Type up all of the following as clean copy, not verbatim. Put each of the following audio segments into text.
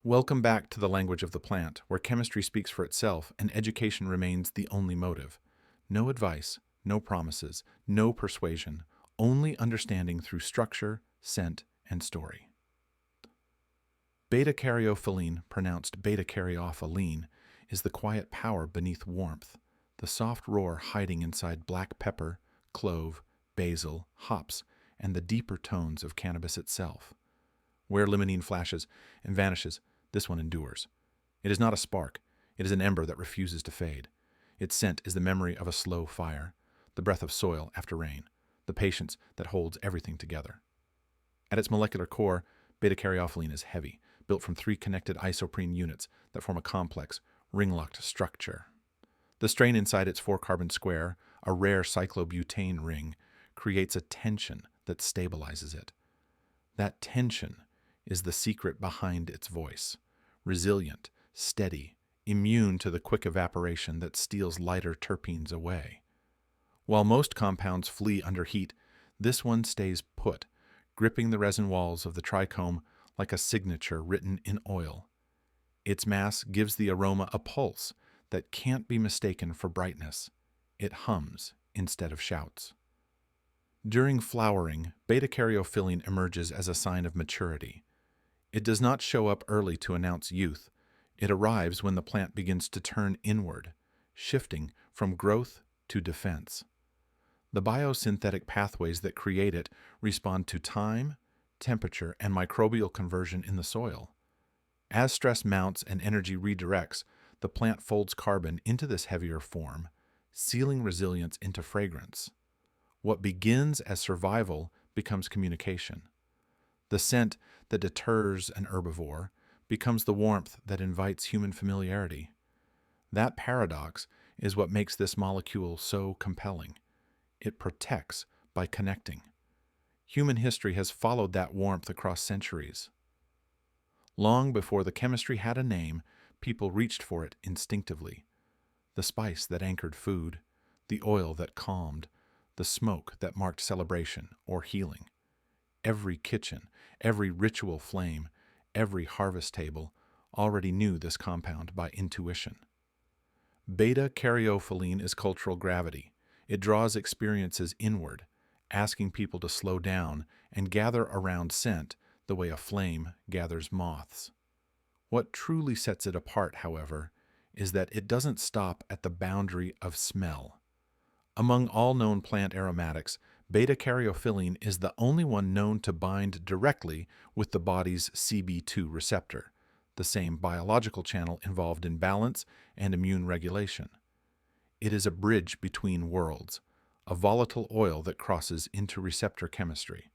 Welcome back to the language of the plant, where chemistry speaks for itself and education remains the only motive. No advice, no promises, no persuasion, only understanding through structure, scent, and story. Beta-caryophyllene, pronounced beta-caryophyllene, is the quiet power beneath warmth, the soft roar hiding inside black pepper, clove, basil, hops, and the deeper tones of cannabis itself. Where limonene flashes and vanishes, this one endures. It is not a spark, it is an ember that refuses to fade. Its scent is the memory of a slow fire, the breath of soil after rain, the patience that holds everything together. At its molecular core, beta-caryophyllene is heavy, built from three connected isoprene units that form a complex, ring-locked structure. The strain inside its four-carbon square, a rare cyclobutane ring, creates a tension that stabilizes it. That tension is the secret behind its voice, resilient, steady, immune to the quick evaporation that steals lighter terpenes away. While most compounds flee under heat, this one stays put, gripping the resin walls of the trichome like a signature written in oil. Its mass gives the aroma a pulse that can't be mistaken for brightness. It hums instead of shouts. During flowering, beta-caryophyllene emerges as a sign of maturity. It does not show up early to announce youth. It arrives when the plant begins to turn inward, shifting from growth to defense. The biosynthetic pathways that create it respond to time, temperature, and microbial conversion in the soil. As stress mounts and energy redirects, the plant folds carbon into this heavier form, sealing resilience into fragrance. What begins as survival becomes communication. The scent that deters an herbivore becomes the warmth that invites human familiarity. That paradox is what makes this molecule so compelling. It protects by connecting. Human history has followed that warmth across centuries. Long before the chemistry had a name, people reached for it instinctively. The spice that anchored food, the oil that calmed, the smoke that marked celebration or healing. Every kitchen, every ritual flame, every harvest table already knew this compound by intuition. Beta-caryophyllene is cultural gravity. It draws experiences inward, asking people to slow down and gather around scent the way a flame gathers moths. What truly sets it apart, however, is that it doesn't stop at the boundary of smell. Among all known plant aromatics, beta-caryophyllene is the only one known to bind directly with the body's CB2 receptor, the same biological channel involved in balance and immune regulation. It is a bridge between worlds, a volatile oil that crosses into receptor chemistry.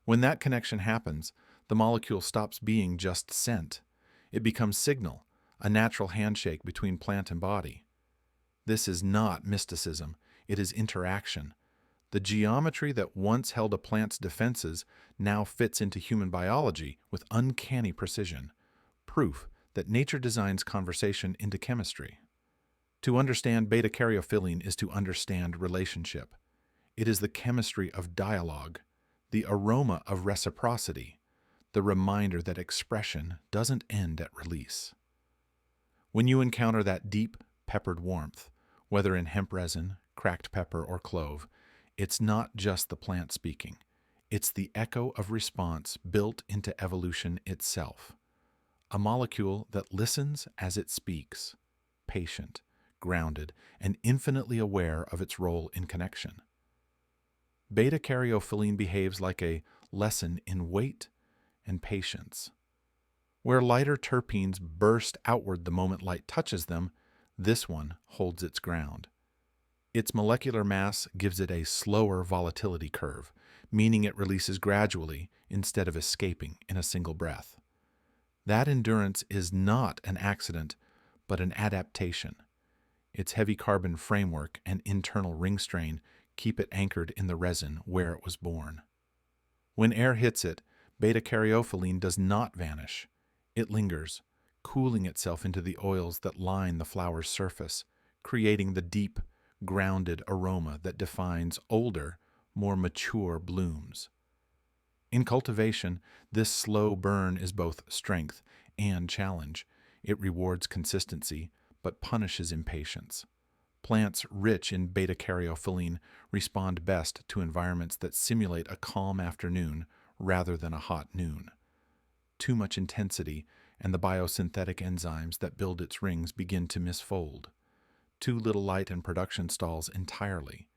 When that connection happens, the molecule stops being just scent. It becomes signal, a natural handshake between plant and body. This is not mysticism. It is interaction. The geometry that once held a plant's defenses now fits into human biology with uncanny precision, proof that nature designs conversation into chemistry. To understand beta-caryophyllene is to understand relationship. It is the chemistry of dialogue, the aroma of reciprocity, the reminder that expression doesn't end at release. When you encounter that deep, peppered warmth, whether in hemp resin, cracked pepper, or clove, it's not just the plant speaking. It's the echo of response built into evolution itself. A molecule that listens as it speaks, patient, grounded, and infinitely aware of its role in connection. Beta-caryophyllene behaves like a lesson in wait and patience. Where lighter terpenes burst outward the moment light touches them, this one holds its ground. Its molecular mass gives it a slower volatility curve, meaning it releases gradually instead of escaping in a single breath. That endurance is not an accident, but an adaptation. Its heavy carbon framework and internal ring strain keep it anchored in the resin where it was born. When air hits it, beta-caryophyllene does not vanish. It lingers, cooling itself into the oils that line the flower's surface, creating the deep, grounded aroma that defines older, more mature blooms. In cultivation, this slow burn is both strength and challenge. It rewards consistency, but punishes impatience. Plants rich in beta-caryophyllene respond best to environments that simulate a calm afternoon rather than a hot noon. Too much intensity, and the biosynthetic enzymes that build its rings begin to misfold. Too little light and production stalls entirely.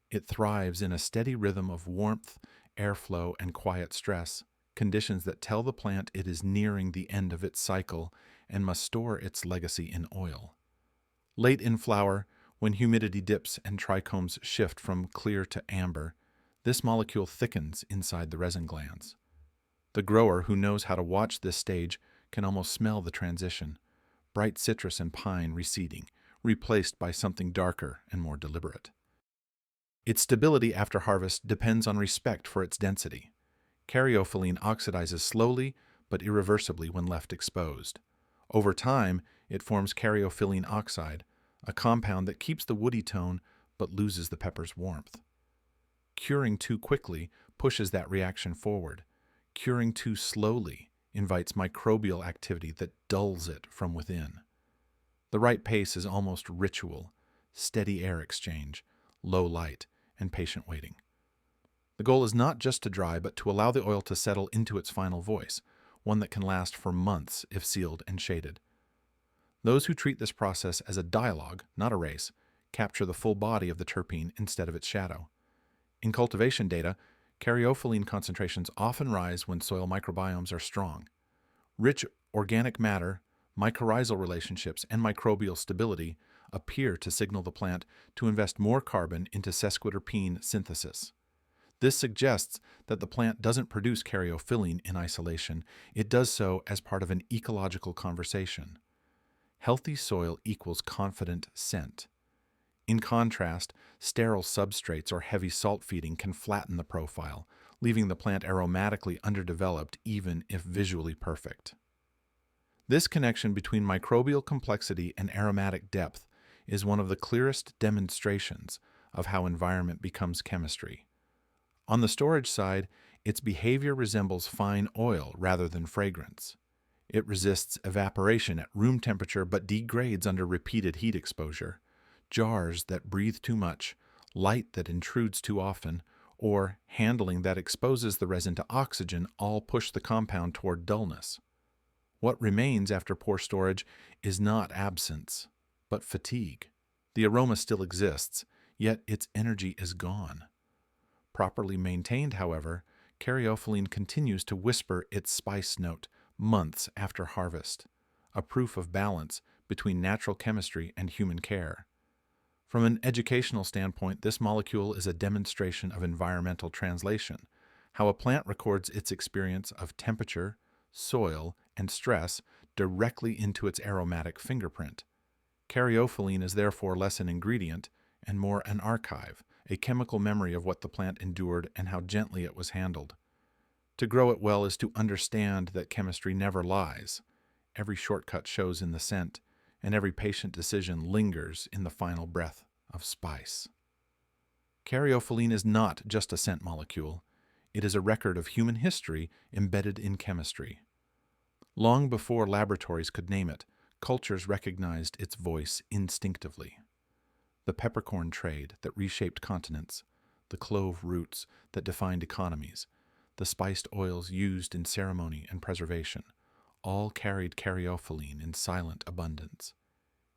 It thrives in a steady rhythm of warmth, airflow, and quiet stress, conditions that tell the plant it is nearing the end of its cycle and must store its legacy in oil. Late in flower, when humidity dips and trichomes shift from clear to amber, this molecule thickens inside the resin glands. The grower who knows how to watch this stage can almost smell the transition, bright citrus and pine receding, replaced by something darker and more deliberate. Its stability after harvest depends on respect for its density. Caryophyllene oxidizes slowly but irreversibly when left exposed. Over time, it forms caryophyllene oxide, a compound that keeps the woody tone but loses the pepper's warmth. Curing too quickly pushes that reaction forward. Curing too slowly invites microbial activity that dulls it from within. The right pace is almost ritual: steady air exchange, low light, and patient waiting. The goal is not just to dry, but to allow the oil to settle into its final voice, one that can last for months if sealed and shaded. Those who treat this process as a dialogue, not a race, capture the full body of the terpene instead of its shadow. In cultivation data, caryophyllene concentrations often rise when soil microbiomes are strong. Rich organic matter, mycorrhizal relationships, and microbial stability appear to signal the plant to invest more carbon into sesquiterpene synthesis. This suggests that the plant doesn't produce caryophyllene in isolation. It does so as part of an ecological conversation. Healthy soil equals confident scent. In contrast, sterile substrates or heavy salt feeding can flatten the profile, leaving the plant aromatically underdeveloped even if visually perfect. This connection between microbial complexity and aromatic depth is one of the clearest demonstrations of how environment becomes chemistry. On the storage side, its behavior resembles fine oil rather than fragrance. It resists evaporation at room temperature but degrades under repeated heat exposure. Jars that breathe too much, light that intrudes too often, or handling that exposes the resin to oxygen all push the compound toward dullness. What remains after poor storage is not absence, but fatigue. The aroma still exists, yet its energy is gone. Properly maintained, however, caryophyllene continues to whisper its spice note months after harvest, a proof of balance between natural chemistry and human care. From an educational standpoint, this molecule is a demonstration of environmental translation, how a plant records its experience of temperature, soil, and stress directly into its aromatic fingerprint. Caryophyllene is therefore less an ingredient and more an archive, a chemical memory of what the plant endured and how gently it was handled. To grow it well is to understand that chemistry never lies. Every shortcut shows in the scent, and every patient decision lingers in the final breath of spice. Caryophyllene is not just a scent molecule. It is a record of human history embedded in chemistry. Long before laboratories could name it, cultures recognized its voice instinctively. The peppercorn trade that reshaped continents, the clove roots that defined economies, the spiced oils used in ceremony and preservation, all carried caryophyllene in silent abundance.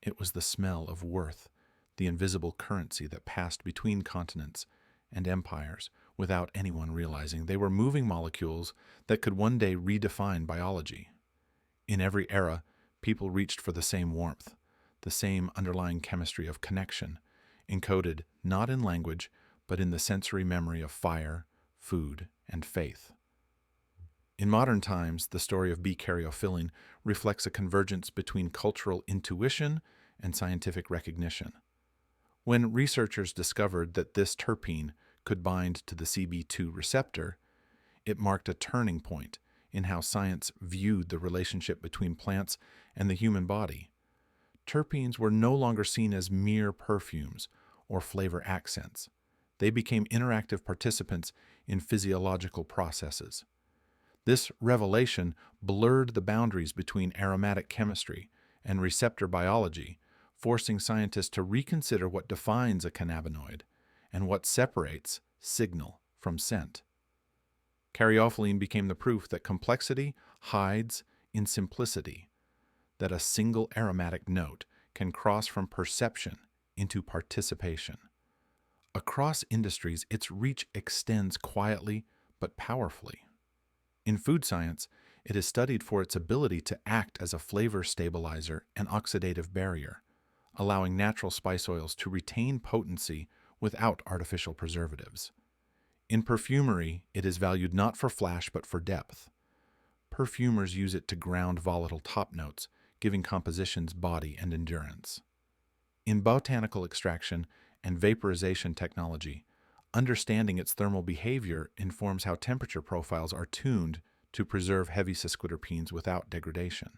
It was the smell of worth, the invisible currency that passed between continents and empires without anyone realizing they were moving molecules that could one day redefine biology. In every era, people reached for the same warmth, the same underlying chemistry of connection, encoded not in language, but in the sensory memory of fire, food, and faith. In modern times, the story of β-Caryophyllene reflects a convergence between cultural intuition and scientific recognition. When researchers discovered that this terpene could bind to the CB2 receptor, it marked a turning point in how science viewed the relationship between plants and the human body. Terpenes were no longer seen as mere perfumes or flavor accents. They became interactive participants in physiological processes. This revelation blurred the boundaries between aromatic chemistry and receptor biology, forcing scientists to reconsider what defines a cannabinoid and what separates signal from scent. Caryophyllene became the proof that complexity hides in simplicity, that a single aromatic note can cross from perception into participation. Across industries, its reach extends quietly but powerfully. In food science, it is studied for its ability to act as a flavor stabilizer and oxidative barrier, allowing natural spice oils to retain potency without artificial preservatives. In perfumery, it is valued not for flash but for depth. Perfumers use it to ground volatile top notes, giving compositions body and endurance. In botanical extraction and vaporization technology, understanding its thermal behavior informs how temperature profiles are tuned to preserve heavy sesquiterpenes without degradation.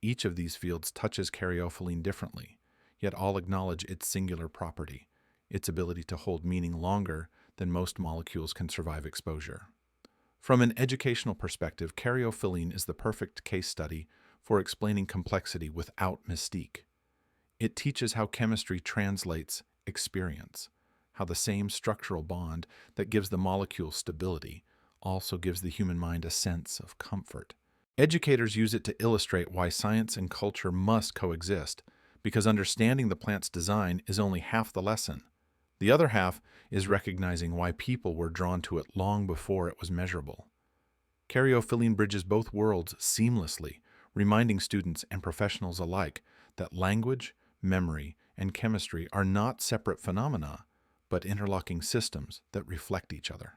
Each of these fields touches caryophyllene differently, yet all acknowledge its singular property, its ability to hold meaning longer than most molecules can survive exposure. From an educational perspective, caryophyllene is the perfect case study for explaining complexity without mystique. It teaches how chemistry translates experience, how the same structural bond that gives the molecule stability also gives the human mind a sense of comfort. Educators use it to illustrate why science and culture must coexist, because understanding the plant's design is only half the lesson. The other half is recognizing why people were drawn to it long before it was measurable. Caryophyllene bridges both worlds seamlessly, reminding students and professionals alike that language, memory, and chemistry are not separate phenomena, but interlocking systems that reflect each other.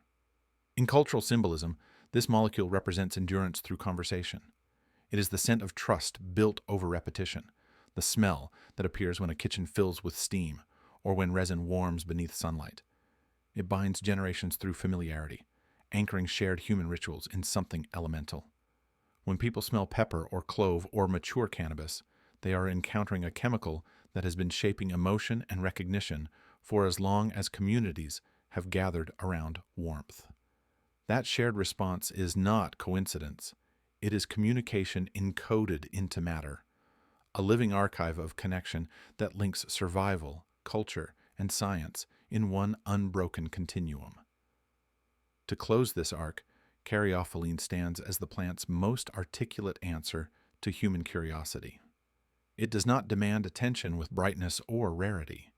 In cultural symbolism, this molecule represents endurance through conversation. It is the scent of trust built over repetition, the smell that appears when a kitchen fills with steam or when resin warms beneath sunlight. It binds generations through familiarity, anchoring shared human rituals in something elemental. When people smell pepper or clove or mature cannabis, they are encountering a chemical that has been shaping emotion and recognition for as long as communities have gathered around warmth. That shared response is not coincidence. It is communication encoded into matter, a living archive of connection that links survival, culture, and science in one unbroken continuum. To close this arc, caryophyllene stands as the plant's most articulate answer to human curiosity. It does not demand attention with brightness or rarity.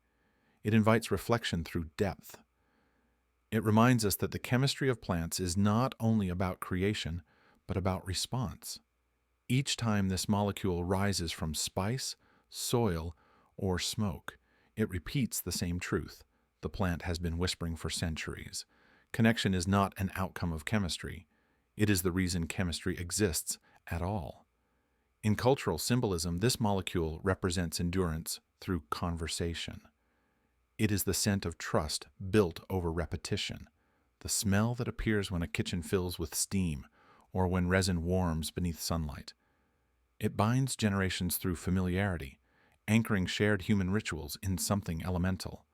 It invites reflection through depth. It reminds us that the chemistry of plants is not only about creation, but about response. Each time this molecule rises from spice, soil, or smoke, it repeats the same truth. The plant has been whispering for centuries. Connection is not an outcome of chemistry. It is the reason chemistry exists at all. In cultural symbolism, this molecule represents endurance through conversation. It is the scent of trust built over repetition, the smell that appears when a kitchen fills with steam or when resin warms beneath sunlight. It binds generations through familiarity, anchoring shared human rituals in something elemental.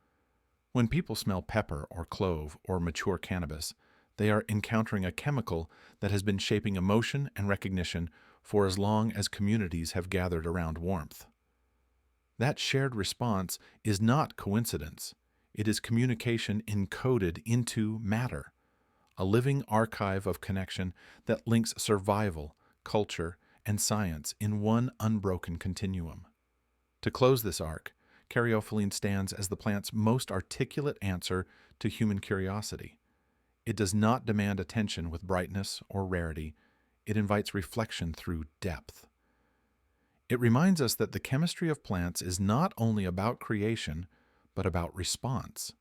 When people smell pepper or clove or mature cannabis, they are encountering a chemical that has been shaping emotion and recognition for as long as communities have gathered around warmth. That shared response is not coincidence. It is communication encoded into matter, a living archive of connection that links survival, culture, and science in one unbroken continuum. To close this arc, caryophyllene stands as the plant's most articulate answer to human curiosity. It does not demand attention with brightness or rarity. It invites reflection through depth. It reminds us that the chemistry of plants is not only about creation, but about response.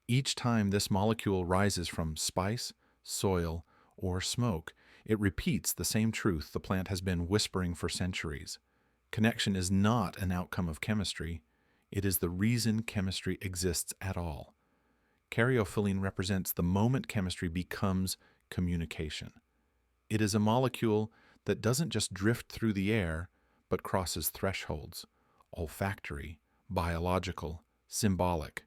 Each time this molecule rises from spice, soil, or smoke, it repeats the same truth the plant has been whispering for centuries. Connection is not an outcome of chemistry. It is the reason chemistry exists at all. Caryophyllene represents the moment chemistry becomes communication. It is a molecule that doesn't just drift through the air, but crosses thresholds: olfactory, biological, symbolic.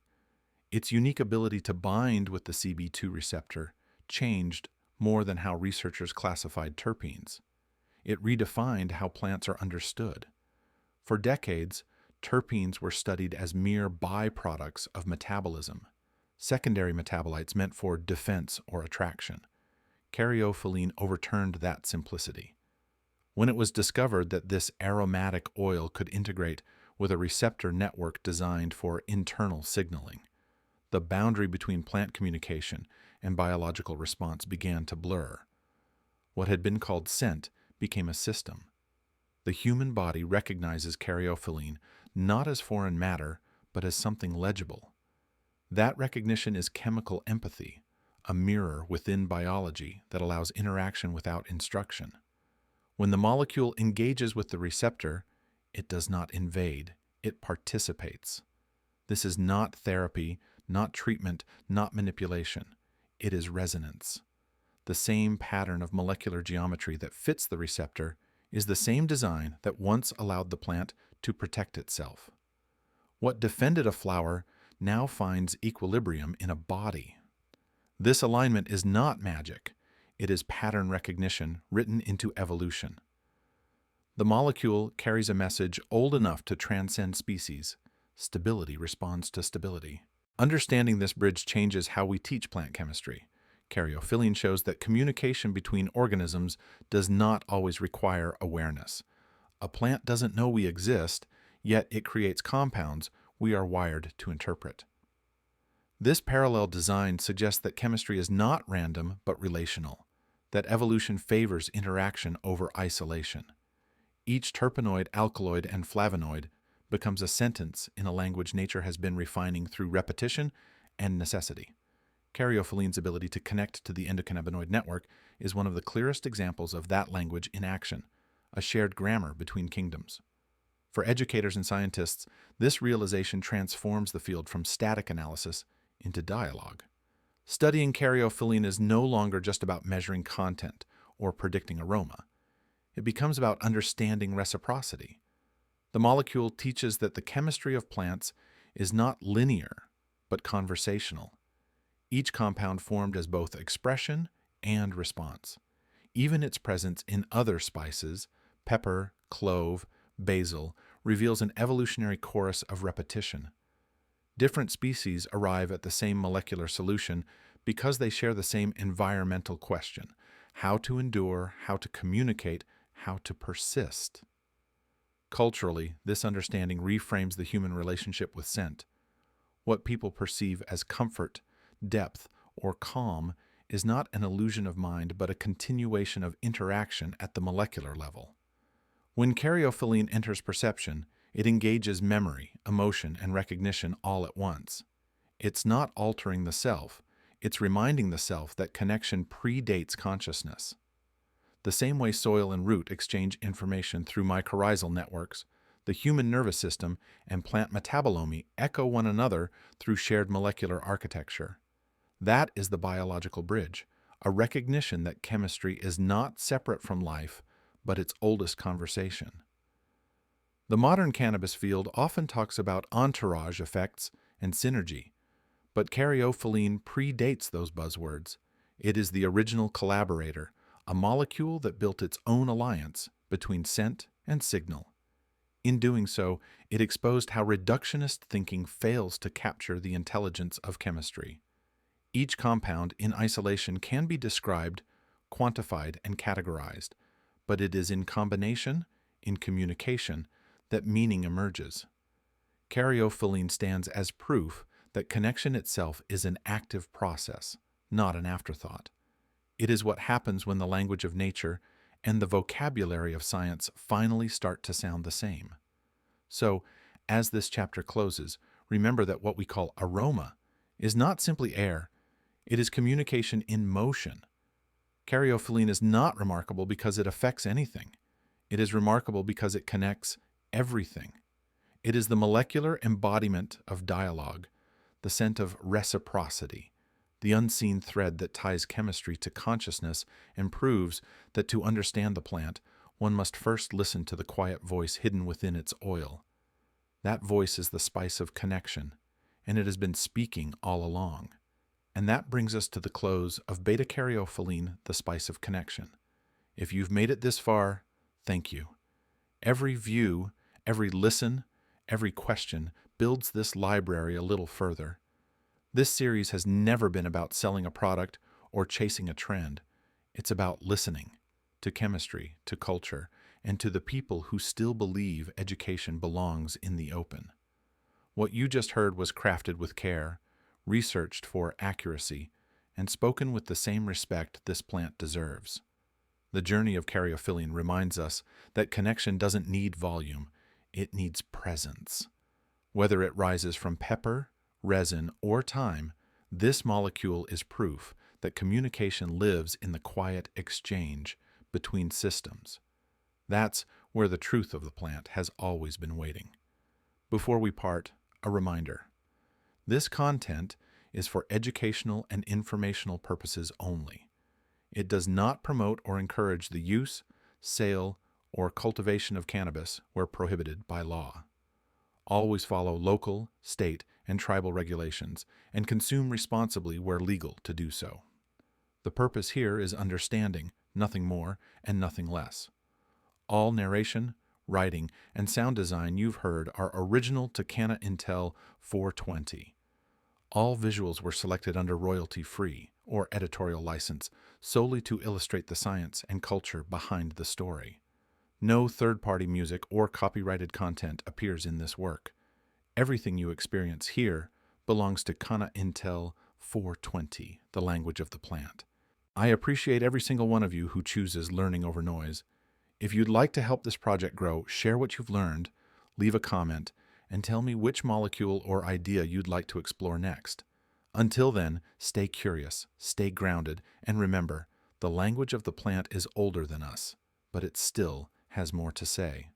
Its unique ability to bind with the CB2 receptor, changed more than how researchers classified terpenes. It redefined how plants are understood. For decades, terpenes were studied as mere byproducts of metabolism, secondary metabolites meant for defense or attraction. Caryophyllene overturned that simplicity. When it was discovered that this aromatic oil could integrate with a receptor network designed for internal signaling, the boundary between plant communication and biological response began to blur. What had been called scent became a system. The human body recognizes caryophyllene not as foreign matter, but as something legible. That recognition is chemical empathy, a mirror within biology that allows interaction without instruction. When the molecule engages with the receptor, it does not invade, it participates. This is not therapy, not treatment, not manipulation. It is resonance. The same pattern of molecular geometry that fits the receptor is the same design that once allowed the plant to protect itself. What defended a flower now finds equilibrium in a body. This alignment is not magic. It is pattern recognition written into evolution. The molecule carries a message old enough to transcend species. Stability responds to stability. Understanding this bridge changes how we teach plant chemistry. Caryophyllene shows that communication between organisms does not always require awareness. A plant doesn't know we exist, yet it creates compounds we are wired to interpret. This parallel design suggests that chemistry is not random but relational, that evolution favors interaction over isolation. Each terpenoid, alkaloid, and flavonoid becomes a sentence in a language nature has been refining through repetition and necessity. Caryopyllene's ability to connect to the endocannabinoid network is one of the clearest examples of that language in action, a shared grammar between kingdoms. For educators and scientists, this realization transforms the field from static analysis into dialogue. Studying caryophyllene is no longer just about measuring content or predicting aroma. It becomes about understanding reciprocity. The molecule teaches that the chemistry of plants is not linear, but conversational. Each compound formed as both expression and response. Even its presence in other spices, pepper, clove, basil, reveals an evolutionary chorus of repetition. Different species arrive at the same molecular solution because they share the same environmental question: how to endure, how to communicate, how to persist. Culturally, this understanding reframes the human relationship with scent. What people perceive as comfort, depth, or calm is not an illusion of mind, but a continuation of interaction at the molecular level. When caryophyllene enters perception, it engages memory, emotion, and recognition all at once. It's not altering the self, it's reminding the self that connection predates consciousness. The same way soil and root exchange information through mycorrhizal networks, the human nervous system and plant metabolomy echo one another through shared molecular architecture. That is the biological bridge, a recognition that chemistry is not separate from life, but its oldest conversation. The modern cannabis field often talks about entourage effects and synergy, but caryophyllene predates those buzzwords. It is the original collaborator, a molecule that built its own alliance between scent and signal. In doing so, it exposed how reductionist thinking fails to capture the intelligence of chemistry. Each compound in isolation can be described, quantified, and categorized, but it is in combination, in communication, that meaning emerges. Caryophyllene stands as proof that connection itself is an active process, not an afterthought. It is what happens when the language of nature and the vocabulary of science finally start to sound the same. So, as this chapter closes, remember that what we call aroma is not simply air, it is communication in motion. Caryophyllene is not remarkable because it affects anything. It is remarkable because it connects everything. It is the molecular embodiment of dialogue, the scent of reciprocity, the unseen thread that ties chemistry to consciousness and proves that to understand the plant, one must first listen to the quiet voice hidden within its oil. That voice is the spice of connection, and it has been speaking all along. And that brings us to the close of beta-caryophyllene, the spice of connection. If you've made it this far, thank you. Every view, every listen, every question builds this library a little further. This series has never been about selling a product or chasing a trend. It's about listening to chemistry, to culture, and to the people who still believe education belongs in the open. What you just heard was crafted with care, researched for accuracy, and spoken with the same respect this plant deserves. The journey of caryophyllene reminds us that connection doesn't need volume, it needs presence. Whether it rises from pepper, resin, or thyme, this molecule is proof that communication lives in the quiet exchange between systems. That's where the truth of the plant has always been waiting. Before we part, a reminder. This content is for educational and informational purposes only. It does not promote or encourage the use, sale, or cultivation of cannabis where prohibited by law. Always follow local, state, and tribal regulations and consume responsibly where legal to do so. The purpose here is understanding, nothing more and nothing less. All narration, writing, and sound design you've heard are original to Canna Intel 420. All visuals were selected under royalty-free or editorial license solely to illustrate the science and culture behind the story. No third-party music or copyrighted content appears in this work. Everything you experience here belongs to Canna Intel 420, the language of the plant. I appreciate every single one of you who chooses learning over noise. If you'd like to help this project grow, share what you've learned, leave a comment, and tell me which molecule or idea you'd like to explore next. Until then, stay curious, stay grounded, and remember, the language of the plant is older than us, but it still has more to say.